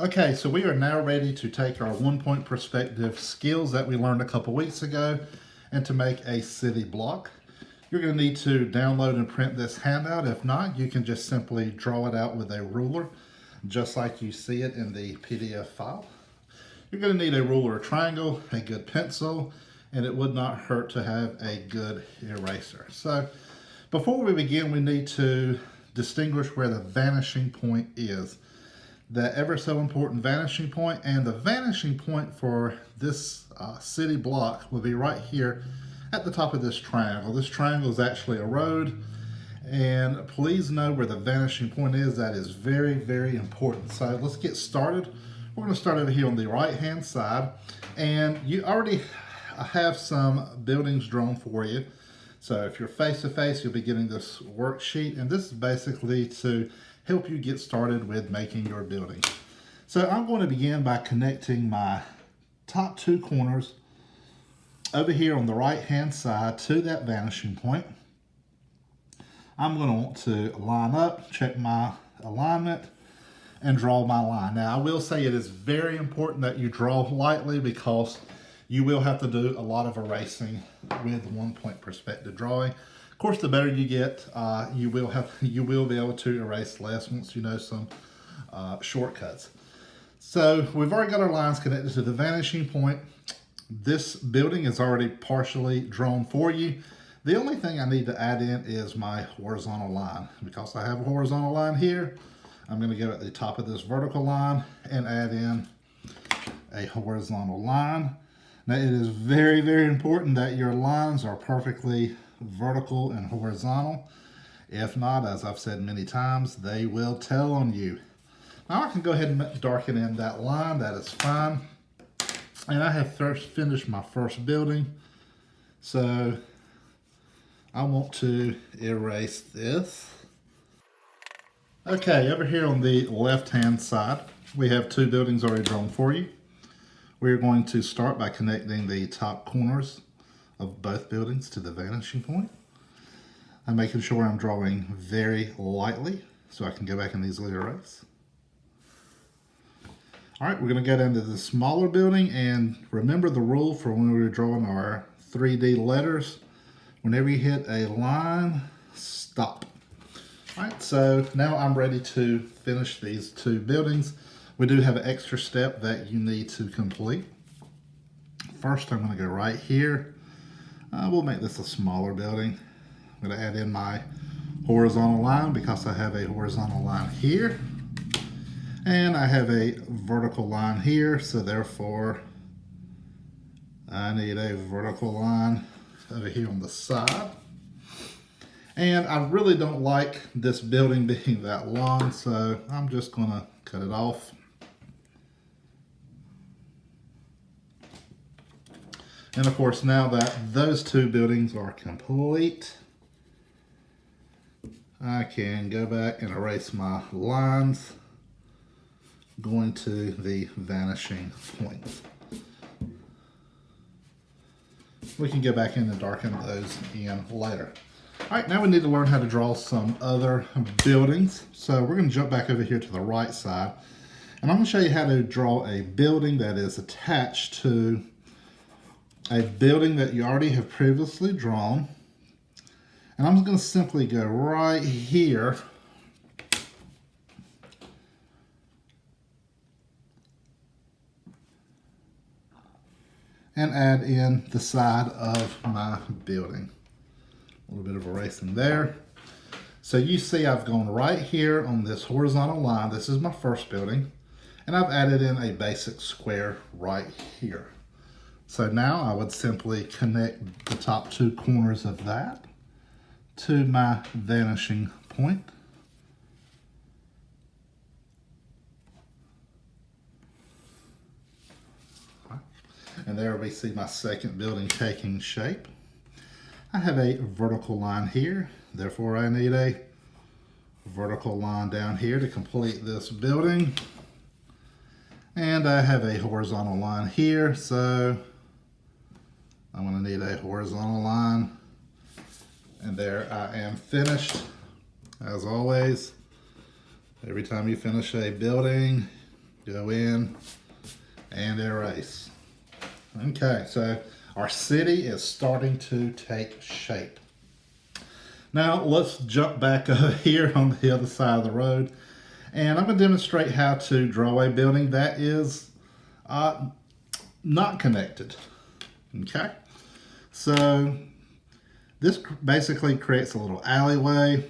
Okay, so we are now ready to take our 1 point perspective skills that we learned a couple weeks ago and to make a city block. You're going to need to download and print this handout. If not, you can just simply draw it out with a ruler, just like you see it in the PDF file. You're going to need a ruler or triangle, a good pencil, and it would not hurt to have a good eraser. So before we begin, we need to distinguish where the vanishing point is. The ever so important vanishing point, and the vanishing point for this city block will be right here at the top of this triangle. This triangle is actually a road, and please know where the vanishing point is. That is very, very important. So let's get started. We're going to start over here on the right hand side, and you already have some buildings drawn for you. So if you're face to face, you'll be getting this worksheet, and this is basically to help you get started with making your building. So I'm going to begin by connecting my top two corners over here on the right hand side to that vanishing point. I'm going to want to line up, check my alignment, and draw my line. Now I will say it is very important that you draw lightly because you will have to do a lot of erasing with 1 point perspective drawing. Of course, the better you get, you will be able to erase less once you know some shortcuts. So we've already got our lines connected to the vanishing point. This building is already partially drawn for you. The only thing I need to add in is my horizontal line. Because I have a horizontal line here, I'm going to go at the top of this vertical line and add in a horizontal line. Now it is very, very important that your lines are perfectly vertical and horizontal. If not, as I've said many times, they will tell on you. Now I can go ahead and darken in that line. That is fine. And I have first finished my first building. So I want to erase this. Okay, over here on the left-hand side, we have two buildings already drawn for you. We're going to start by connecting the top corners of both buildings to the vanishing point. I'm making sure I'm drawing very lightly so I can go back and easily erase. All right, we're going to go down to the smaller building, and remember the rule for when we were drawing our 3D letters. Whenever you hit a line, stop. All right, so now I'm ready to finish these two buildings. We do have an extra step that you need to complete. First, I'm going to go right here. We'll make this a smaller building. I'm going to add in my horizontal line because I have a horizontal line here. And I have a vertical line here, so therefore I need a vertical line over here on the side. And I really don't like this building being that long, so I'm just going to cut it off. And of course, now that those two buildings are complete, I can go back and erase my lines going to the vanishing point. We can go back in and darken those in later. All right, now we need to learn how to draw some other buildings. So we're going to jump back over here to the right side, and I'm going to show you how to draw a building that is attached to a building that you already have previously drawn. And I'm just going to simply go right here and add in the side of my building. A little bit of erasing there. So you see I've gone right here on this horizontal line. This is my first building. And I've added in a basic square right here. So now I would simply connect the top two corners of that to my vanishing point. And there we see my second building taking shape. I have a vertical line here, therefore I need a vertical line down here to complete this building. And I have a horizontal line here, so I'm going to need a horizontal line. And there I am finished. As always, every time you finish a building, Go in and erase. Okay, so our city is starting to take shape. Now let's jump back over here on the other side of the road, and I'm going to demonstrate how to draw a building that is not connected. Okay, so this basically creates a little alleyway,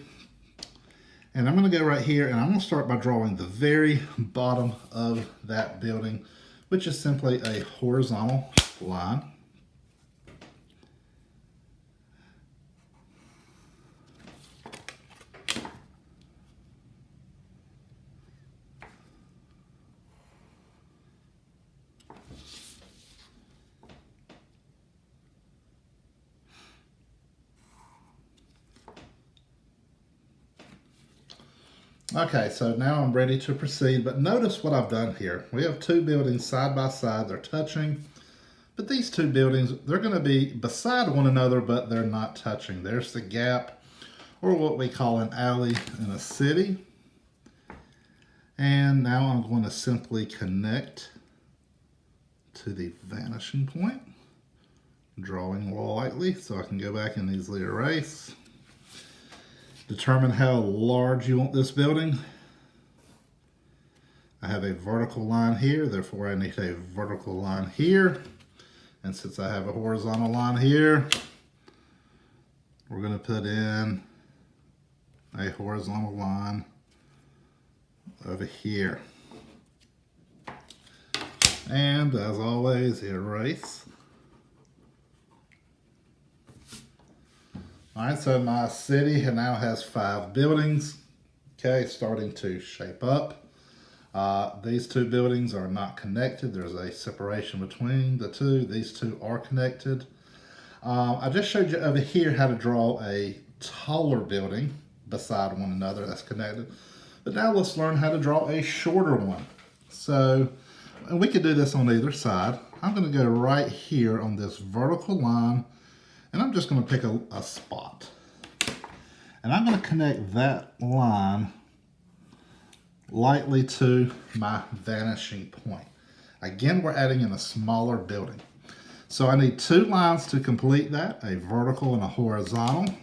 and I'm going to go right here and I'm going to start by drawing the very bottom of that building, which is simply a horizontal line. Okay, so now I'm ready to proceed, but notice what I've done here. We have two buildings side by side, they're touching, but these two buildings, they're going to be beside one another, but they're not touching. There's the gap, or what we call an alley in a city. And now I'm going to simply connect to the vanishing point, drawing lightly so I can go back and easily erase. Determine how large you want this building. I have a vertical line here, therefore I need a vertical line here. And since I have a horizontal line here, we're going to put in a horizontal line over here. And as always, erase. All right, so my city now has 5 buildings, okay, starting to shape up. These two buildings are not connected. There's a separation between the two. These two are connected. I just showed you over here how to draw a taller building beside one another that's connected. But now let's learn how to draw a shorter one. So, and we could do this on either side. I'm going to go right here on this vertical line, and I'm just going to pick a spot. And I'm going to connect that line lightly to my vanishing point. Again, we're adding in a smaller building. So I need 2 lines to complete that, a vertical and a horizontal.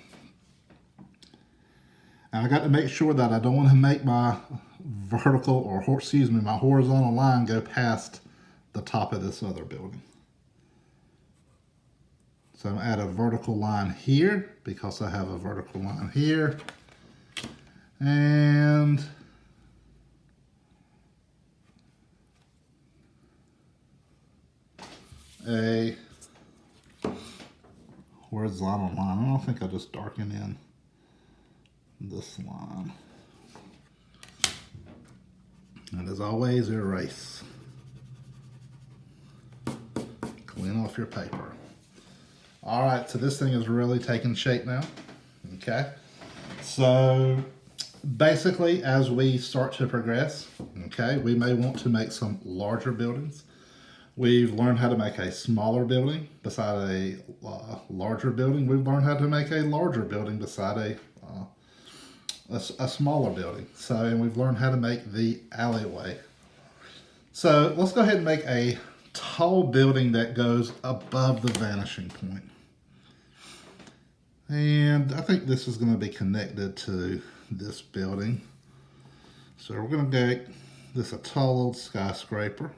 And I got to make sure that I don't want to make my vertical, or my horizontal line go past the top of this other building. So I'm at a vertical line here because I have a vertical line here. And a horizontal line. I don't think I'll just darken in this line. And as always, erase. Clean off your paper. All right, so this thing is really taking shape now, okay? So basically, as we start to progress, okay, we may want to make some larger buildings. We've learned how to make a smaller building beside a larger building. We've learned how to make a larger building beside a smaller building. So, and we've learned how to make the alleyway. So let's go ahead and make a tall building that goes above the vanishing point. And I think this is going to be connected to this building. So we're going to make this a tall old skyscraper.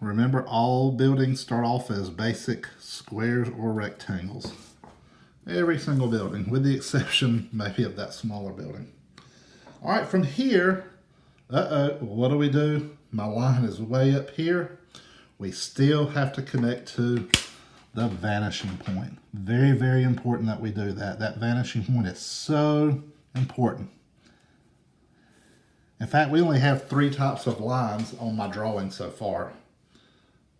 Remember, all buildings start off as basic squares or rectangles. Every single building, with the exception maybe of that smaller building. All right, from here, what do? My line is way up here. We still have to connect to the vanishing point. Very, very important that we do that. That vanishing point is so important. In fact, we only have 3 types of lines on my drawing so far.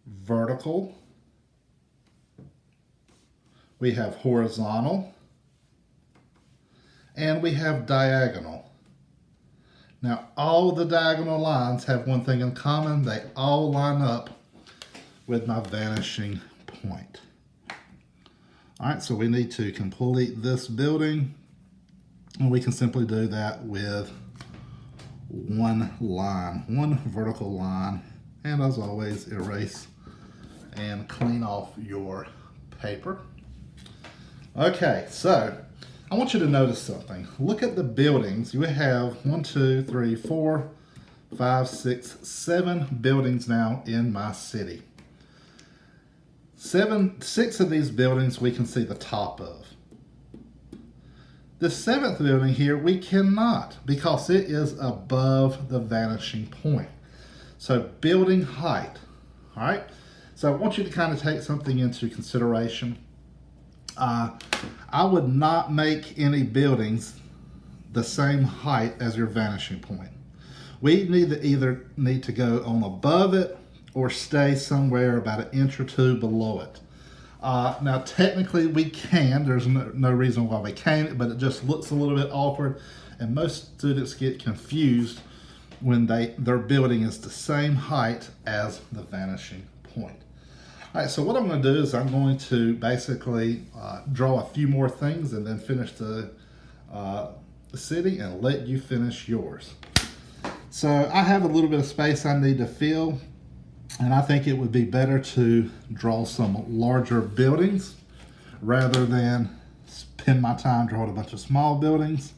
Vertical, we have horizontal, and we have diagonal. Now, all the diagonal lines have one thing in common. They all line up with my vanishing point. All right, so we need to complete this building. And we can simply do that with one line, one vertical line. And as always, erase and clean off your paper. Okay, so I want you to notice something. Look at the buildings. You have 1, 2, 3, 4, 5, 6, 7 buildings now in my city. 6 of these buildings we can see the top of. The 7th building here we cannot, because it is above the vanishing point. So building height, all right? So I want you to kind of take something into consideration. I would not make any buildings the same height as your vanishing point. We either need to go on above it or stay somewhere about 1 inch or 2 below it. Now technically we can, there's no reason why we can't, but it just looks a little bit awkward, and most students get confused when their building is the same height as the vanishing point. All right, so what I'm going to do is I'm going to basically draw a few more things and then finish the city and let you finish yours. So I have a little bit of space I need to fill, and I think it would be better to draw some larger buildings rather than spend my time drawing a bunch of small buildings.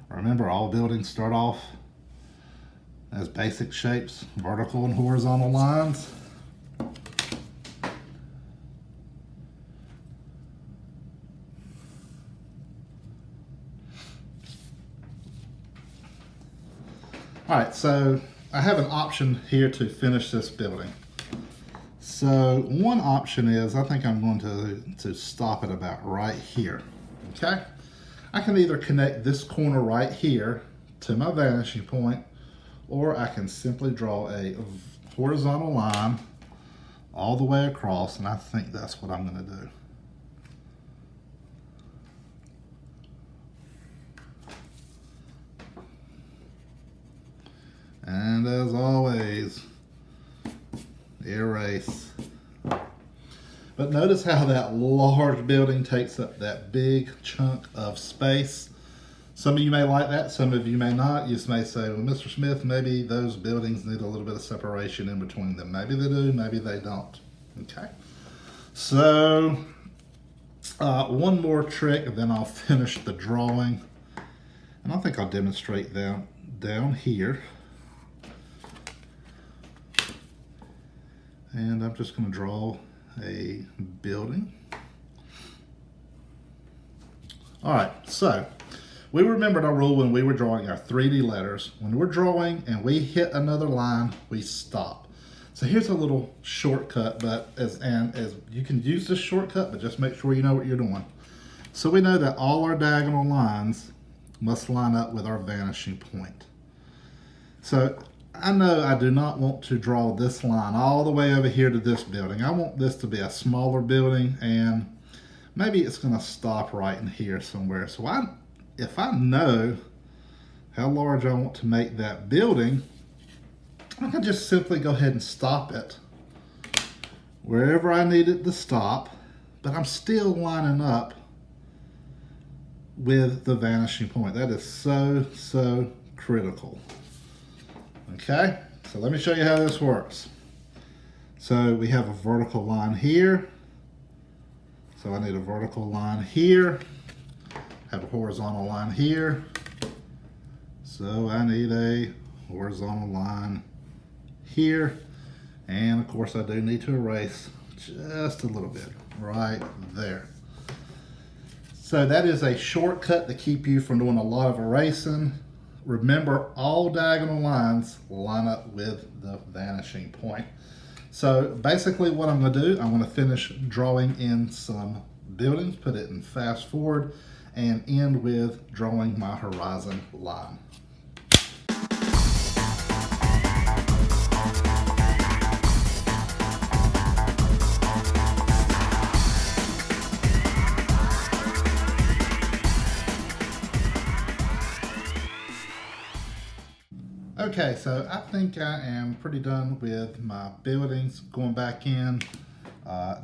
Remember, all buildings start off as basic shapes, vertical and horizontal lines. All right, so I have an option here to finish this building. So one option is, I think I'm going to stop it about right here, okay? I can either connect this corner right here to my vanishing point, or I can simply draw a horizontal line all the way across, and I think that's what I'm going to do. And as always, erase. But notice how that large building takes up that big chunk of space. Some of you may like that, some of you may not. You just may say, well, Mr. Smith, maybe those buildings need a little bit of separation in between them. Maybe they do, maybe they don't. Okay. So, one more trick, and then I'll finish the drawing. And I think I'll demonstrate down here. And I'm just going to draw a building. All right, so we remembered our rule when we were drawing our 3D letters. When we're drawing and we hit another line, we stop. So here's a little shortcut, but as you can use this shortcut, but just make sure you know what you're doing. So we know that all our diagonal lines must line up with our vanishing point. So I know I do not want to draw this line all the way over here to this building. I want this to be a smaller building, and maybe it's going to stop right in here somewhere. So if I know how large I want to make that building, I can just simply go ahead and stop it wherever I need it to stop, but I'm still lining up with the vanishing point. That is so critical. Okay, so let me show you how this works. So we have a vertical line here. So I need a vertical line here. Have a horizontal line here. So I need a horizontal line here. And of course I do need to erase just a little bit right there. So that is a shortcut to keep you from doing a lot of erasing. Remember, all diagonal lines line up with the vanishing point. So basically what I'm going to do, I'm going to finish drawing in some buildings, put it in fast forward, and end with drawing my horizon line. Okay, so I think I am pretty done with my buildings. Going back in,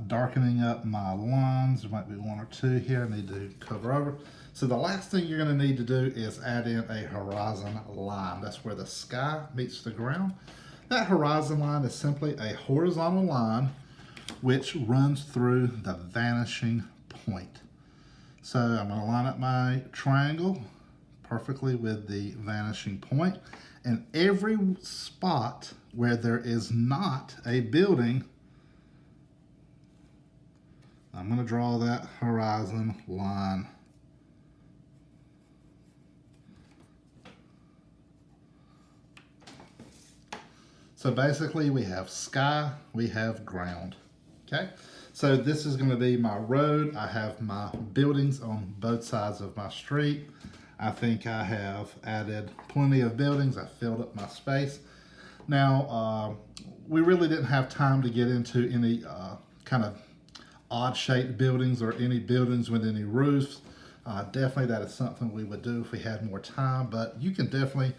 Darkening up my lines. There might be one or two here I need to cover over. So the last thing you're going to need to do is add in a horizon line. That's where the sky meets the ground. That horizon line is simply a horizontal line which runs through the vanishing point. So I'm going to line up my triangle perfectly with the vanishing point, and every spot where there is not a building, I'm going to draw that horizon line. So basically we have sky, we have ground. Okay, so this is going to be my road. I have my buildings on both sides of my street. I think I have added plenty of buildings. I filled up my space. Now, we really didn't have time to get into any kind of odd shaped buildings or any buildings with any roofs. Definitely that is something we would do if we had more time, but you can definitely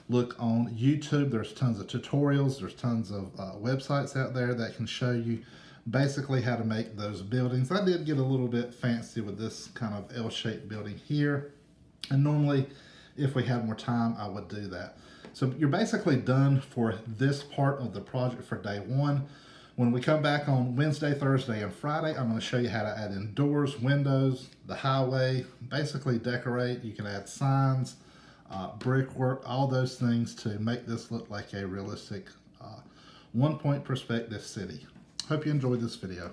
look on YouTube. There's tons of tutorials. There's tons of websites out there that can show you basically how to make those buildings. I did get a little bit fancy with this kind of L-shaped building here. And normally, if we had more time, I would do that. So you're basically done for this part of the project for day one. When we come back on Wednesday, Thursday, and Friday, I'm going to show you how to add in doors, windows, the highway, basically decorate. You can add signs, brickwork, all those things to make this look like a realistic one-point perspective city. Hope you enjoyed this video.